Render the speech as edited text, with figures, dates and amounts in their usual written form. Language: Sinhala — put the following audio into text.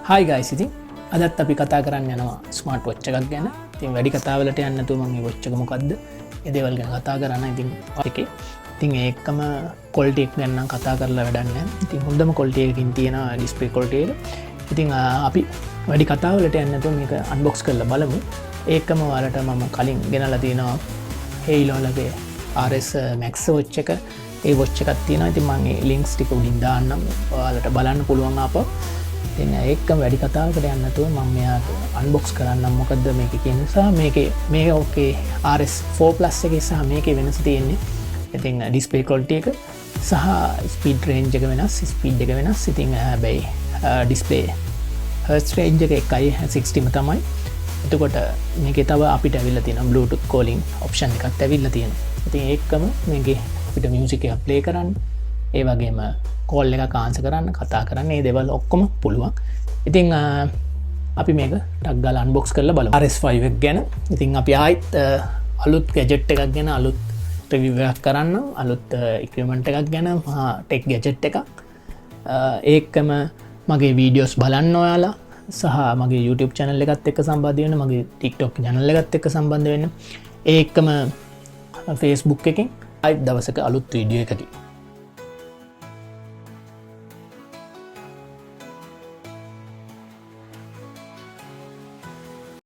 Hi guys, ඉතින් අදත් අපි කතා කරන්න යනවා ස්මාර්ට් වොච් එකක් ගැන. ඉතින් වැඩි කතාවලට යන්න නැතුව මම මේ වොච් එක මොකද්ද? ඒ දේවල් ගැන කතා කරන්න. ඉතින් ඒකේ ඉතින් ඒකම ක්වොලිටි එක ගැන නම් කතා කරලා වැඩක් නැහැ. ඉතින් හොඳම ක්වොලිටි එකකින් තියෙන ඩිස්ප්ලේ ක්වොලිටි එක. ඉතින් අපි වැඩි කතාවලට යන්න නැතුව මේක අන්බොක්ස් කරලා බලමු. ඒකම ඔයාලට මම කලින් ගෙනලා තියෙනවා Halo ලගේ RS Max වොච් එක. ඒ වොච් එකක් තියෙනවා. ඉතින් මම ඒ ලින්ක්ස් ටික උඩින් දාන්නම්. ඔයාලට බලන්න පුළුවන් ආපහු. ඉතින් ඒකම වැඩි කතාවකට යන්න නැතුව මම මෙයාට අන්බොක්ස් කරන්නම්. මොකද්ද මේකේ කියන නිසා මේක ඕකේ RS4 Plus එකේ සහ මේකේ වෙනස තියෙන්නේ. ඉතින් ඩිස්ප්ලේ ක්වොලිටි එක සහ ස්පීඩ් රේන්ජ් එක වෙනස්, ස්පීඩ් එක වෙනස්. ඉතින් හැබැයි ඩිස්ප්ලේ හර්ට්ස් රේන්ජ් එක 160ම තමයි. එතකොට මේකේ තව අපිට ඇවිල්ලා තියෙනවා Bluetooth calling option එකක් ඇවිල්ලා තියෙනවා. ඉතින් ඒකම මේකේ අපිට මියුසික් එක ප්ලේ කරන්න, ඒ වගේම කෝල් එක ආන්සර් කරන්න, කතා කරන්න, මේ දේවල් ඔක්කොම පුළුවන්. ඉතින් අපි මේක ටක් ගාලා අන්බොක්ස් කරලා බලමු. RS5 එක ගැන. ඉතින් අපි ආයිත් අලුත් ගැජට් එකක් ගැන අලුත් රිවිව් එකක් කරන්න, අලුත් ඉක්විප්මන්ට් එකක් ගැන, ටෙක් ගැජට් එකක්. ඒකම මගේ වීඩියෝස් බලන්න ඔයාලා සහ මගේ YouTube channel එකත් එක්ක සම්බන්ධ වෙන්න, මගේ TikTok channel එකත් එක්ක සම්බන්ධ වෙන්න. ඒකම Facebook එකෙන් ආයිත් දවසක අලුත් වීඩියෝ එකකින්